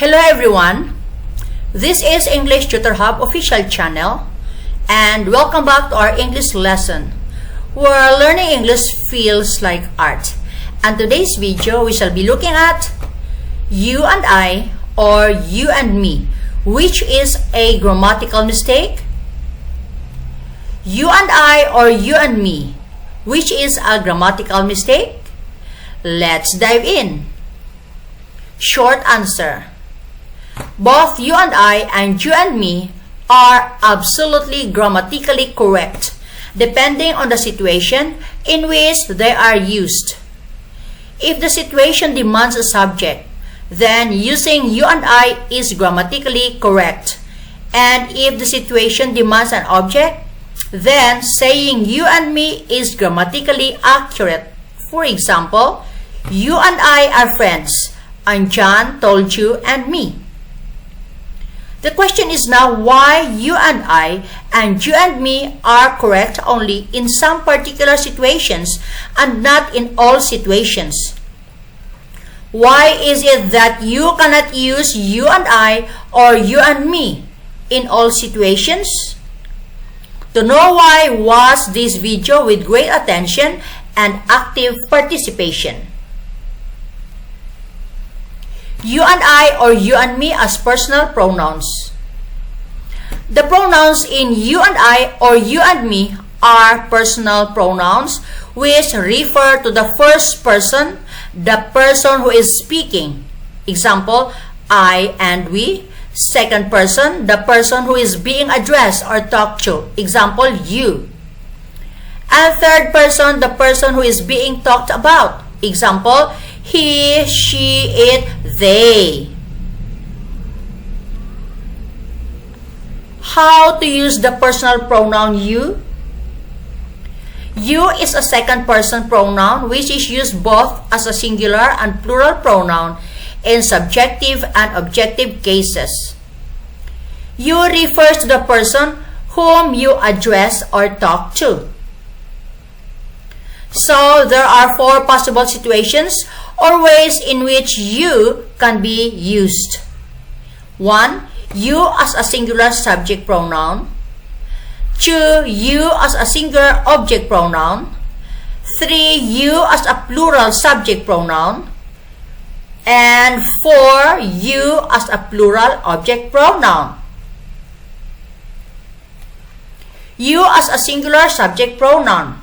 Hello everyone, this is English Tutor Hub official channel and welcome back to our English lesson where learning English feels like art. And today's video we shall be looking at you and I or you and me, which is a grammatical mistake. You and I or you and me, which is a grammatical mistake. Let's dive in. Short answer. Both you and I and you and me are absolutely grammatically correct, depending on the situation in which they are used. If the situation demands a subject, then using you and I is grammatically correct. And if the situation demands an object, then saying you and me is grammatically accurate. For example, you and I are friends, and John told you and me. The question is now why you and I and you and me are correct only in some particular situations and not in all situations. Why is it that you cannot use you and I or you and me in all situations? To know why, watch this video with great attention and active participation. You and I or you and me as personal pronouns. The pronouns in you and I or you and me are personal pronouns which refer to the first person, the person who is speaking. Example, I and we. Second person, the person who is being addressed or talked to. Example, you. And third person, the person who is being talked about. Example, he, she, it, they. How to use the personal pronoun you? You is a second person pronoun which is used both as a singular and plural pronoun in subjective and objective cases. You refers to the person whom you address or talk to. So there are four possible situations or ways in which you can be used. 1. You as a singular subject pronoun. 2. You as a singular object pronoun. 3. You as a plural subject pronoun. And 4. You as a plural object pronoun. You as a singular subject pronoun.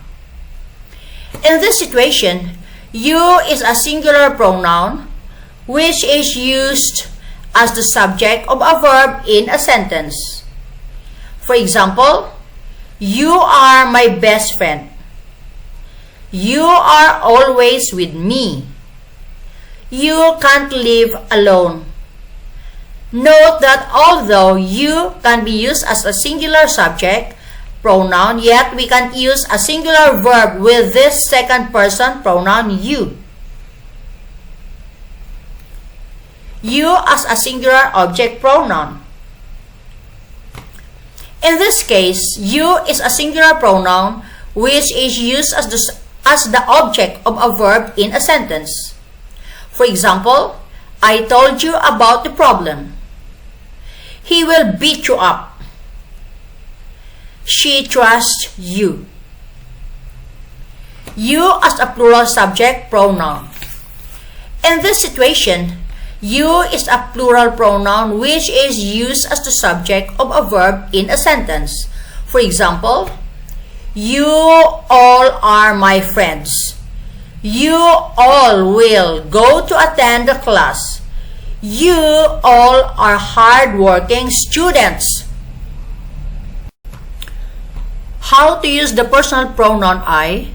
In this situation, you is a singular pronoun which is used as the subject of a verb in a sentence. For example, you are my best friend. You are always with me. You can't live alone. Note that although you can be used as a singular subject pronoun, yet we can use a singular verb with this second person pronoun you. You as a singular object pronoun. In this case, you is a singular pronoun which is used as the object of a verb in a sentence. For example, I told you about the problem. He will beat you up. She trusts you. You as a plural subject pronoun. In this situation, you is a plural pronoun which is used as the subject of a verb in a sentence. For example, you all are my friends. You all will go to attend the class. You all are hard-working students. How to use the personal pronoun I?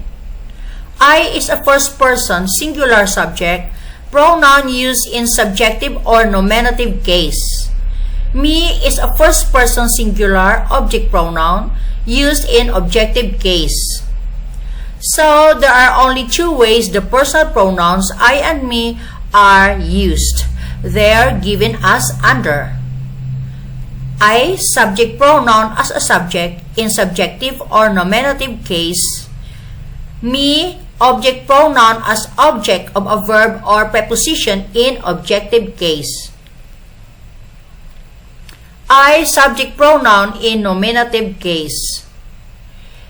I is a first person singular subject pronoun used in subjective or nominative case. Me is a first person singular object pronoun used in objective case. So there are only two ways the personal pronouns I and me are used. They are given as under. I subject pronoun as a subject in subjective or nominative case. Me object pronoun as object of a verb or preposition in objective case. I subject pronoun in nominative case.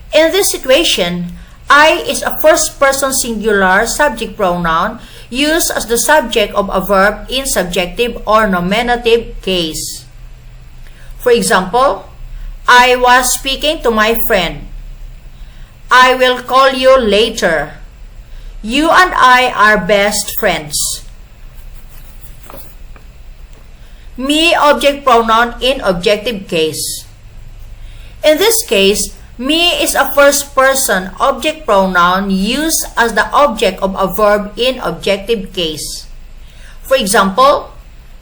In this situation, I is a first-person singular subject pronoun used as the subject of a verb in subjective or nominative case. For example, I was speaking to my friend. I will call you later. You and I are best friends. Me object pronoun in objective case. In this case, me is a first-person object pronoun used as the object of a verb in objective case. For example,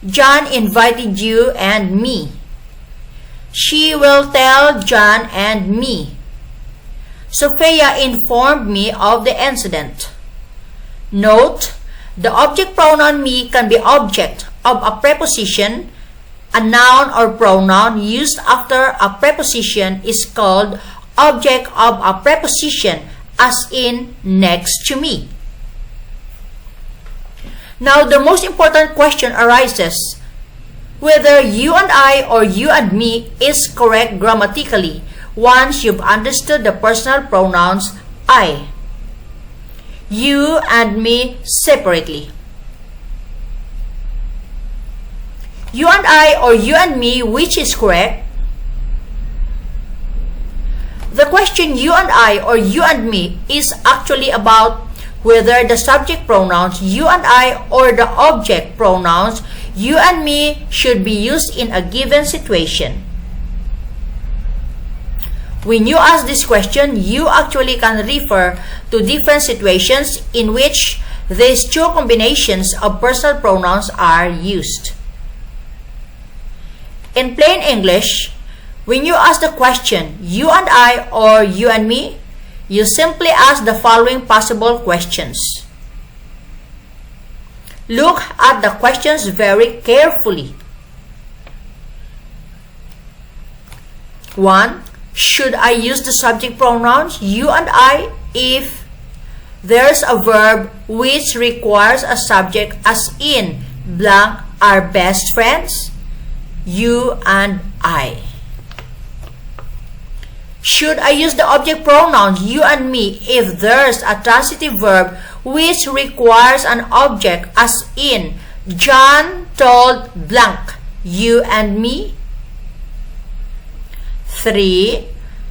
John invited you and me. She will tell John and me. Sophia informed me of the incident. Note, the object pronoun me can be object of a preposition. A noun or pronoun used after a preposition is called object of a preposition, as in next to me. Now, the most important question arises whether you and I or you and me is correct grammatically once you've understood the personal pronouns I, you, and me separately. You and I or you and me, which is correct? The question you and I or you and me is actually about whether the subject pronouns you and I or the object pronouns you and me should be used in a given situation. When you ask this question, you actually can refer to different situations in which these two combinations of personal pronouns are used. In plain English, when you ask the question, you and I or you and me, you simply ask the following possible questions. Look at the questions very carefully. 1. Should I use the subject pronouns you and I if there's a verb which requires a subject, as in blank are best friends? You and I. Should I use the object pronouns you and me if there's a transitive verb which requires an object, as in John told blank you and me? 3.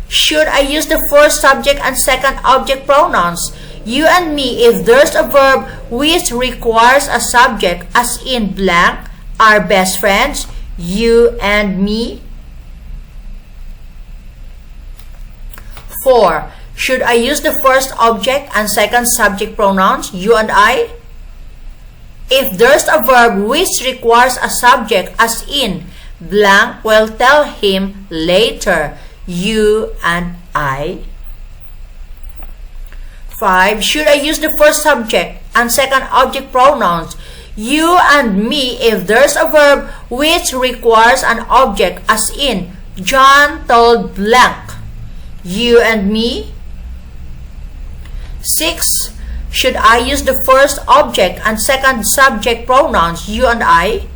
Should I use the first subject and second object pronouns you and me if there's a verb which requires a subject, as in blank are best friends? You and me? 4. Should I use the first object and second subject pronouns you and I if there's a verb which requires a subject, as in blank will tell him later? You and I? 5. Should I use the first subject and second object pronouns you and me if there's a verb which requires an object, as in John told blank you and me? 6. Should I use the first object and second subject pronouns you and I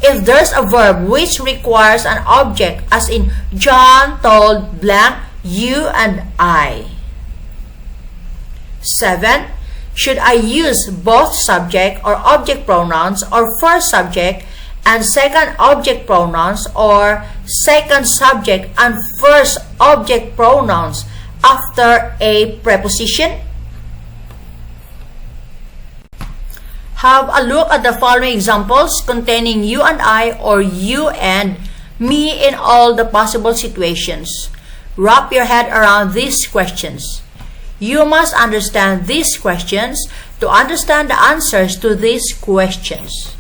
if there's a verb which requires an object, as in John told blank you and I? 7. Should I use both subject or object pronouns or first subject and second object pronouns or second subject and first object pronouns after a preposition? Have a look at the following examples containing you and I or you and me in all the possible situations. Wrap your head around these questions. You must understand these questions to understand the answers to these questions.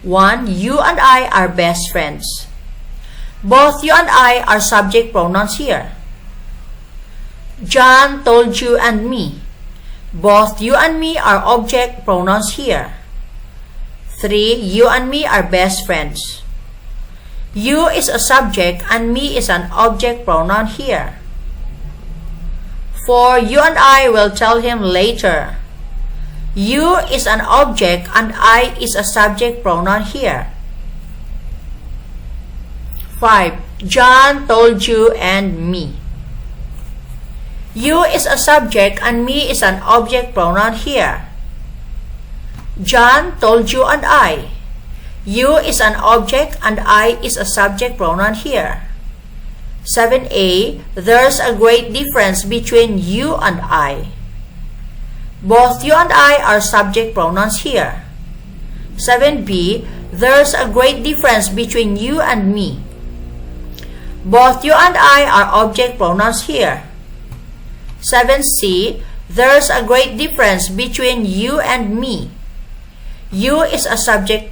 1. You and I are best friends. Both you and I are subject pronouns here. John told you and me. Both you and me are object pronouns here. 3. You and me are best friends. You is a subject and me is an object pronoun here. 4. You and I will tell him later. You is an object and I is a subject pronoun here. 5. John told you and me. You is a subject and me is an object pronoun here. John told you and I. You is an object and I is a subject pronoun here. 7a. There's a great difference between you and I. Both you and I are subject pronouns here. 7b. There's a great difference between you and me. Both you and I are object pronouns here. 7c. There's a great difference between you and me. You is a subject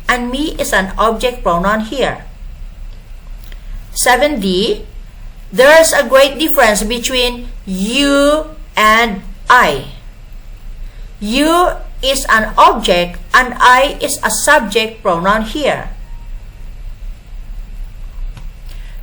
and me is an object pronoun here. 7d. There's a great difference between you and I. You is an object and I is a subject pronoun here.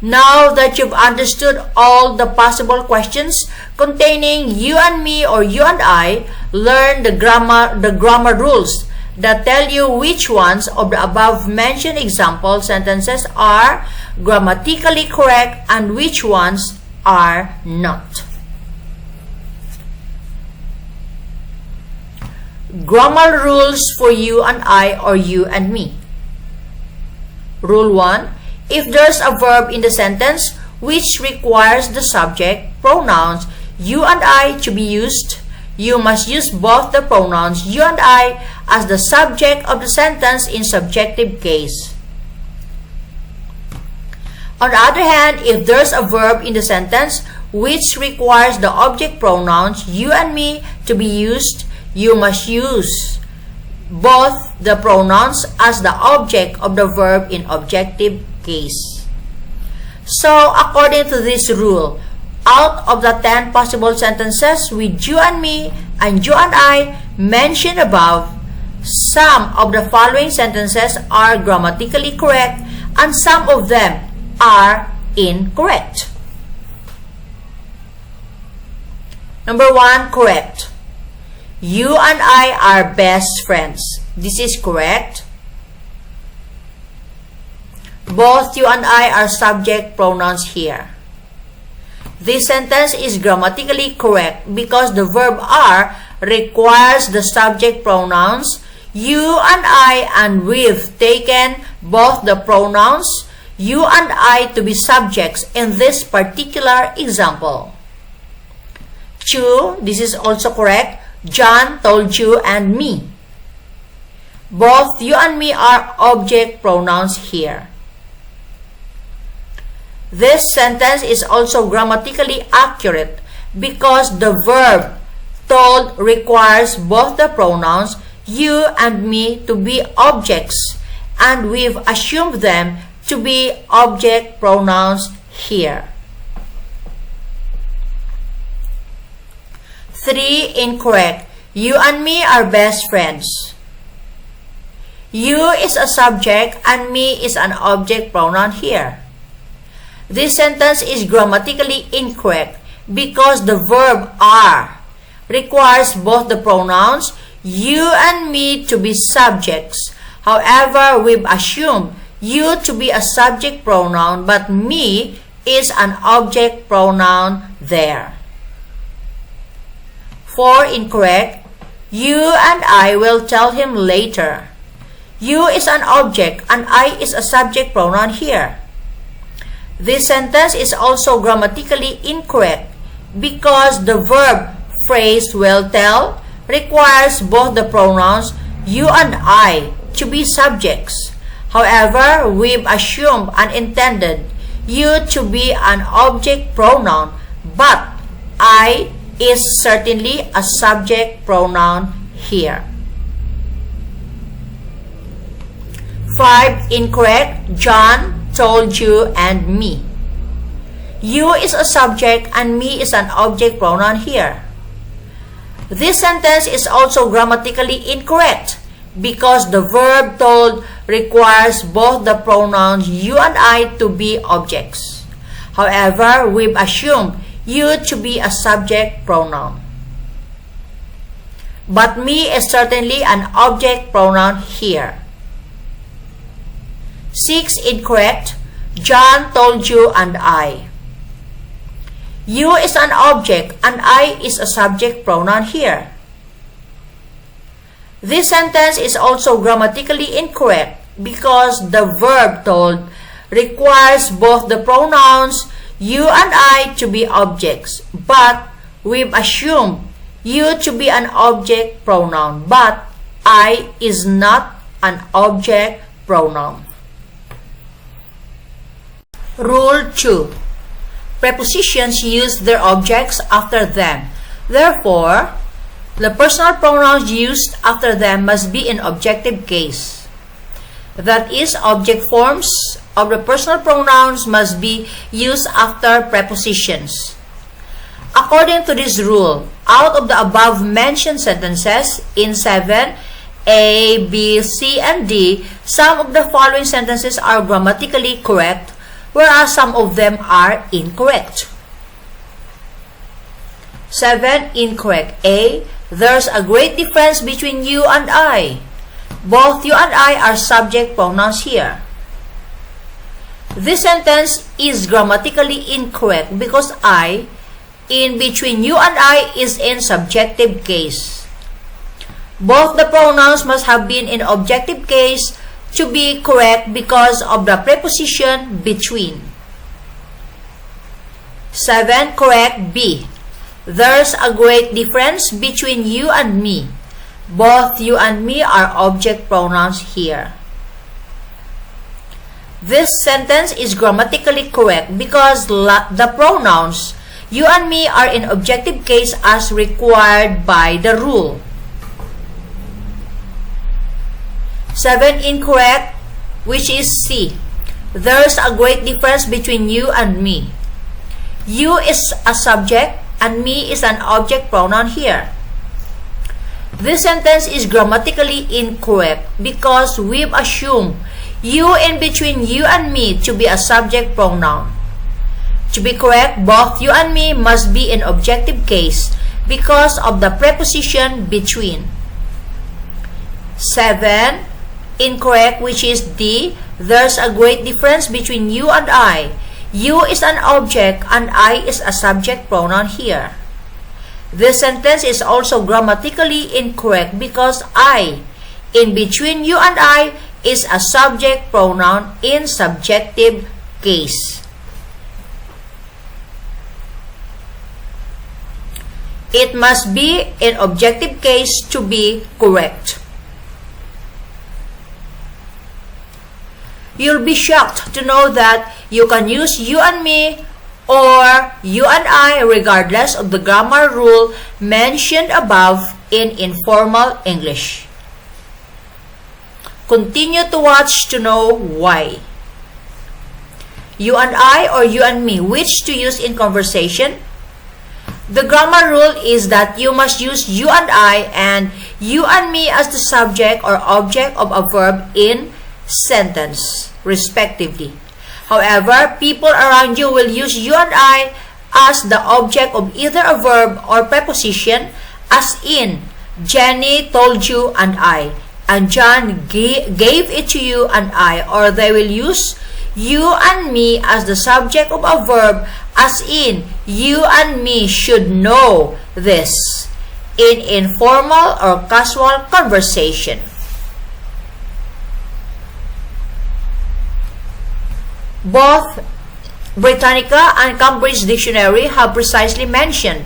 Now that you've understood all the possible questions containing you and me or you and I, learn the grammar rules that tell you which ones of the above mentioned example sentences are grammatically correct and which ones are not. Grammar rules for you and I or you and me. Rule 1. If there's a verb in the sentence which requires the subject, pronouns, you and I to be used, you must use both the pronouns you and I as the subject of the sentence in subjective case. On the other hand, if there's a verb in the sentence which requires the object pronouns you and me to be used, you must use both the pronouns as the object of the verb in objective case. So, according to this rule, out of the 10 possible sentences with you and me and you and I mentioned above, some of the following sentences are grammatically correct and some of them are incorrect. Number 1, correct. You and I are best friends. This is correct. Both you and I are subject pronouns here. This sentence is grammatically correct because the verb are requires the subject pronouns you and I, and we've taken both the pronouns you and I to be subjects in this particular example. 2. This is also correct. John told you and me. Both you and me are object pronouns here. This sentence is also grammatically accurate because the verb told requires both the pronouns you and me to be objects, and we've assumed them to be object pronouns here. 3, incorrect. You and me are best friends. You is a subject and me is an object pronoun here. This sentence is grammatically incorrect because the verb are requires both the pronouns you and me to be subjects. However, we've assumed you to be a subject pronoun but me is an object pronoun there. 4, incorrect. You and I will tell him later. You is an object and I is a subject pronoun here. This sentence is also grammatically incorrect because the verb phrase will tell requires both the pronouns you and I to be subjects. However, we've assumed and intended you to be an object pronoun, but I is certainly a subject pronoun here. 5, incorrect. John told you and me. You is a subject and me is an object pronoun here. This sentence is also grammatically incorrect because the verb told requires both the pronouns you and I to be objects. However, we've assumed you to be a subject pronoun. But me is certainly an object pronoun here. 6. Incorrect. John told you and I. You is an object and I is a subject pronoun here. This sentence is also grammatically incorrect because the verb told requires both the pronouns you and I to be objects, but we've assumed you to be an object pronoun, but I is not an object pronoun. Rule 2. Prepositions use their objects after them. Therefore, the personal pronouns used after them must be in objective case. That is, object forms of the personal pronouns must be used after prepositions. According to this rule, out of the above mentioned sentences in 7, A, B, C, and D, some of the following sentences are grammatically correct, whereas some of them are incorrect. 7. Incorrect. A. There's a great difference between you and I. Both you and I are subject pronouns here. This sentence is grammatically incorrect because I in between you and I is in subjective case. Both the pronouns must have been in objective case to be correct because of the preposition between. 7. Correct. B. There's a great difference between you and me. Both you and me are object pronouns here. This sentence is grammatically correct because the pronouns you and me are in objective case as required by the rule. 7. Incorrect, which is C. There's a great difference between you and me. You is a subject and me is an object pronoun here. This sentence is grammatically incorrect because we've assumed you in between you and me to be a subject pronoun. To be correct, both you and me must be in objective case because of the preposition between. 7. Incorrect, which is D. There's a great difference between you and I. You is an object and I is a subject pronoun here. This sentence is also grammatically incorrect because I in between you and I is a subject pronoun in subjective case. It must be in objective case to be correct. You'll be shocked to know that you can use you and me or you and I regardless of the grammar rule mentioned above in informal English. Continue to watch to know why. You and I or you and me, which to use in conversation? The grammar rule is that you must use you and I and you and me as the subject or object of a verb in sentence, respectively. However, people around you will use you and I as the object of either a verb or preposition, as in, Jenny told you and I, and John gave it to you and I, or they will use you and me as the subject of a verb, as in, you and me should know this, in informal or casual conversation. Both Britannica and Cambridge Dictionary have precisely mentioned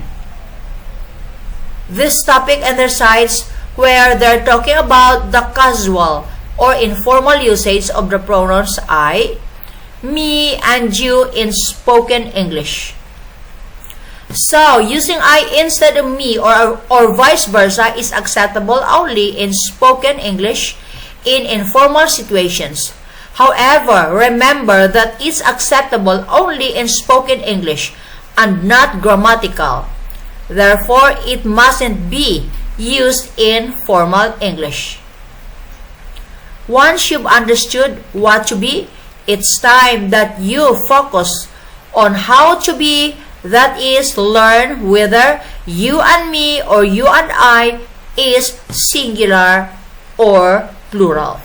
this topic in their sites where they're talking about the casual or informal usage of the pronouns I, me, and you in spoken English. So, using I instead of me or vice versa is acceptable only in spoken English in informal situations. However, remember that it's acceptable only in spoken English and not grammatical. Therefore, it mustn't be used in formal English. Once you've understood what to be, it's time that you focus on how to be, that is, learn whether you and me or you and I is singular or plural.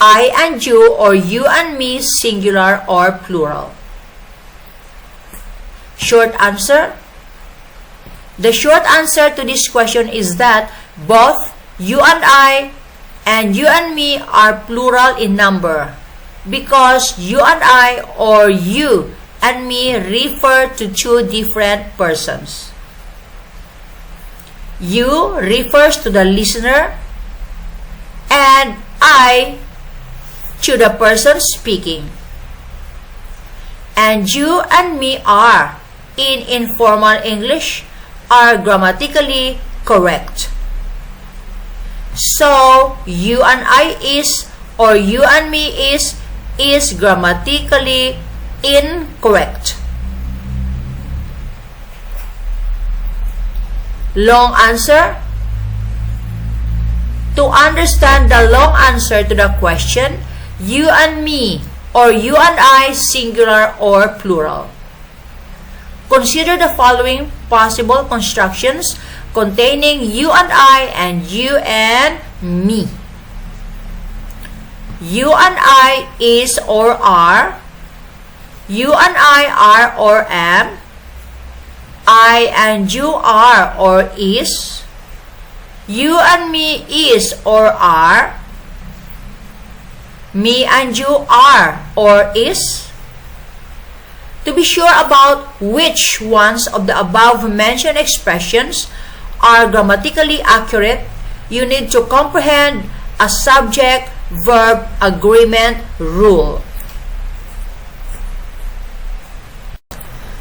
I and you, or you and me, singular or plural? Short answer? The short answer to this question is that both you and I and you and me are plural in number, because you and I or you and me refer to two different persons. You refers to the listener and I to the person speaking. And you and me are, in informal English, are grammatically correct. So, you and I is, or you and me is grammatically incorrect. Long answer? To understand the long answer to the question, you and me, or you and I, singular or plural. Consider the following possible constructions containing you and I and you and me. You and I is or are. You and I are or am. I and you are or is. You and me is or are. Me and you are or is. To be sure about which ones of the above mentioned expressions are grammatically accurate, you need to comprehend a subject-verb agreement rule.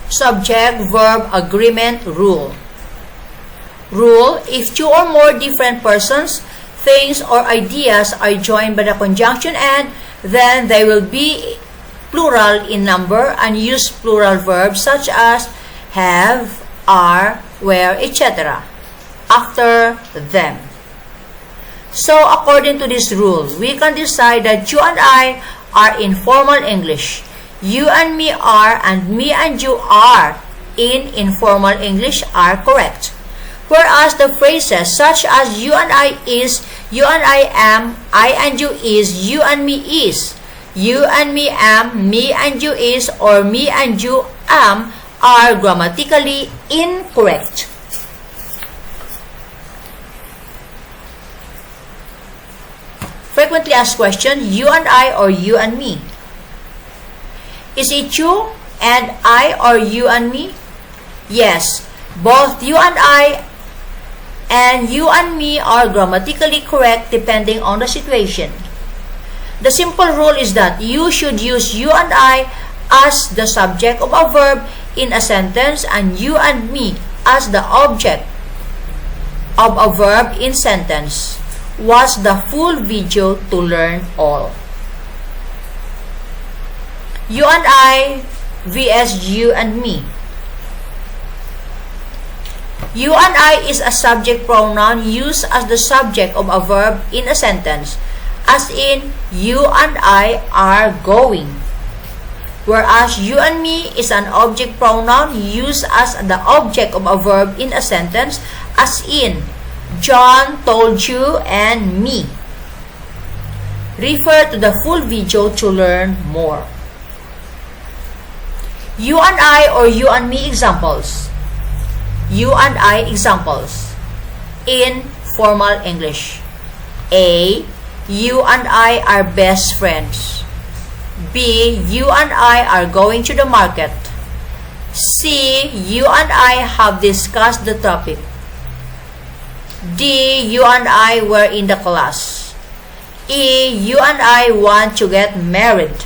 Subject-verb agreement rule. Rule: if two or more different persons, things, or ideas are joined by the conjunction and, then they will be plural in number and use plural verbs such as have, are, were, etc. after them. So, according to this rule, we can decide that you and I are in formal English. You and me are, and me and you are in informal English are correct. Whereas the phrases such as you and I is, you and I am, I and you is, you and me is, you and me am, me and you is, or me and you am are grammatically incorrect. Frequently asked question, you and I or you and me. Is it you and I or you and me? Yes, both you and I and you and me are grammatically correct depending on the situation. The simple rule is that you should use you and I as the subject of a verb in a sentence and you and me as the object of a verb in sentence. Watch the full video to learn all. You and I vs you and me. You and I is a subject pronoun used as the subject of a verb in a sentence, as in, you and I are going. Whereas you and me is an object pronoun used as the object of a verb in a sentence, as in, John told you and me. Refer to the full video to learn more. You and I or you and me examples. You and I examples. In formal English. A. You and I are best friends. B. You and I are going to the market. C. You and I have discussed the topic. D. You and I were in the class. E. You and I want to get married.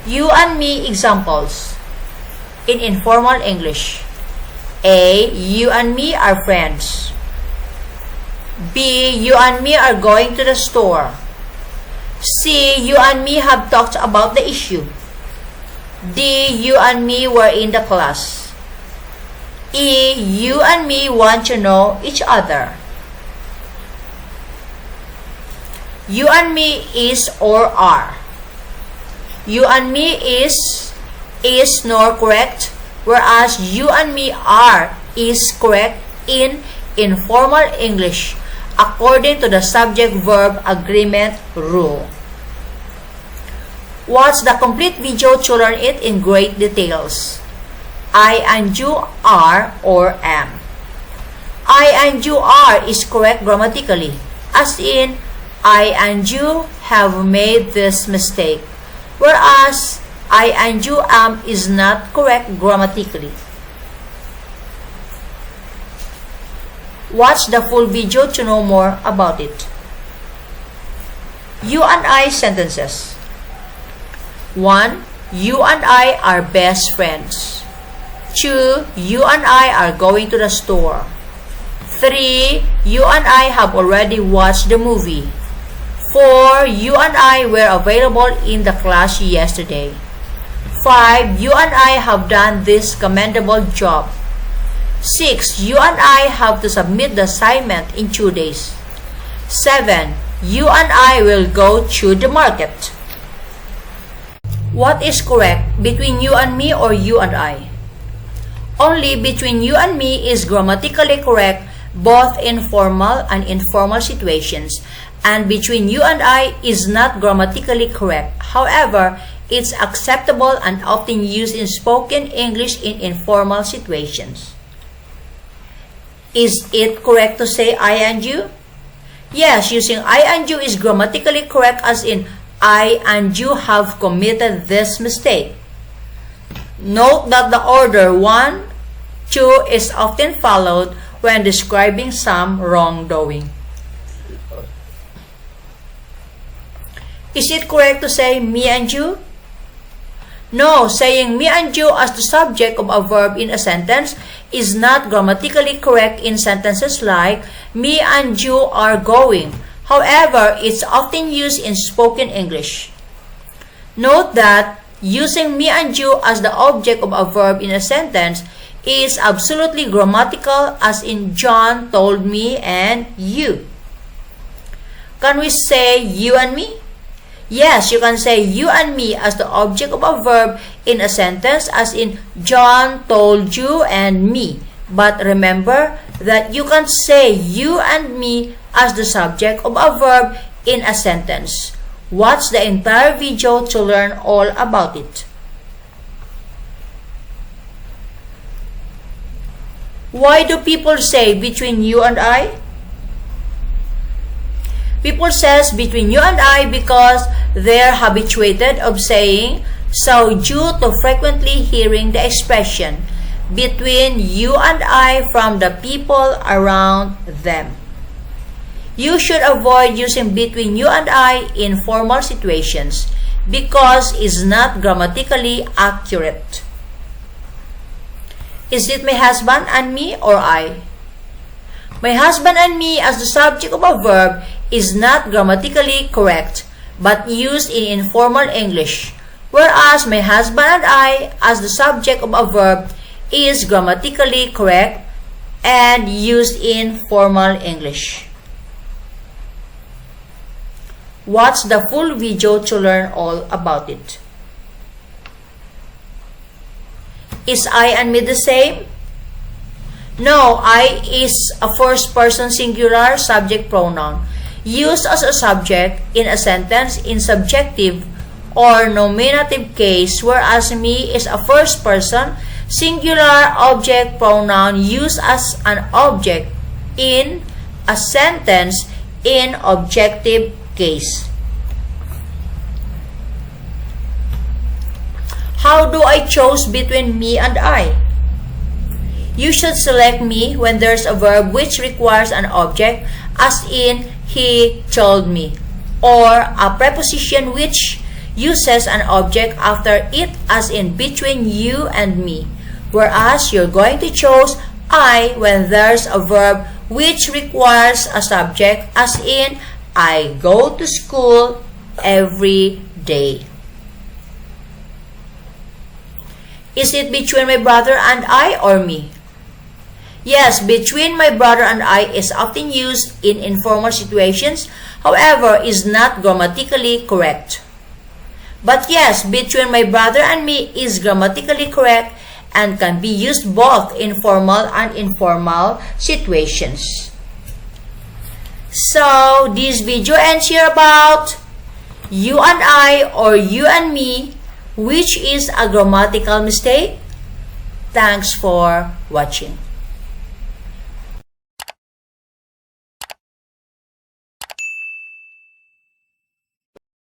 You and me examples. In informal English. A. You and me are friends. B. You and me are going to the store. C. You and me have talked about the issue. D. You and me were in the class. E. You and me want to know each other. You and me is or are. You and me is nor correct, whereas you and me are is correct in informal English, according to the subject-verb agreement rule. Watch the complete video to learn it in great details. I and you are or am. I and you are is correct grammatically, as in, I and you have made this mistake, whereas I and you am is not correct grammatically. Watch the full video to know more about it. You and I sentences. 1. You and I are best friends. 2. You and I are going to the store. 3. You and I have already watched the movie. 4. You and I were available in the class yesterday. 5. You and I have done this commendable job. 6. You and I have to submit the assignment in 2 days. 7. You and I will go to the market. What is correct between you and me or you and I? Only between you and me is grammatically correct both in formal and informal situations, and between you and I is not grammatically correct. However, it's acceptable and often used in spoken English in informal situations. Is it correct to say I and you? Yes, using I and you is grammatically correct, as in I and you have committed this mistake. Note that the order 1, 2 is often followed when describing some wrongdoing. Is it correct to say me and you? No, saying me and you as the subject of a verb in a sentence is not grammatically correct in sentences like me and you are going. However, it's often used in spoken English. Note that using me and you as the object of a verb in a sentence is absolutely grammatical, as in John told me and you. Can we say you and me? Yes, you can say you and me as the object of a verb in a sentence, as in John told you and me. But remember that you can say you and me as the subject of a verb in a sentence. Watch the entire video to learn all about it. Why do people say between you and I? People says between you and I because they're habituated of saying so due to frequently hearing the expression between you and I from the people around them. You should avoid using between you and I in formal situations because it's not grammatically accurate. Is it my husband and me or I? My husband and me as the subject of a verb is not grammatically correct but used in informal English, whereas my husband and I as the subject of a verb is grammatically correct and used in formal English. Watch the full video to learn all about it. Is I and me the same? No, I is a first person singular subject pronoun used as a subject in a sentence in subjective or nominative case, whereas me is a first person singular object pronoun used as an object in a sentence in objective case. How do I choose between me and I? You should select me when there's a verb which requires an object, as in he told me, or a preposition which uses an object after it, as in between you and me, whereas you're going to choose I when there's a verb which requires a subject, as in I go to school every day. Is it between my brother and I or me? Yes, between my brother and I is often used in informal situations, however, is not grammatically correct. But yes, between my brother and me is grammatically correct and can be used both in formal and informal situations. So, this video ends here about you and I or you and me, which is a grammatical mistake. Thanks for watching.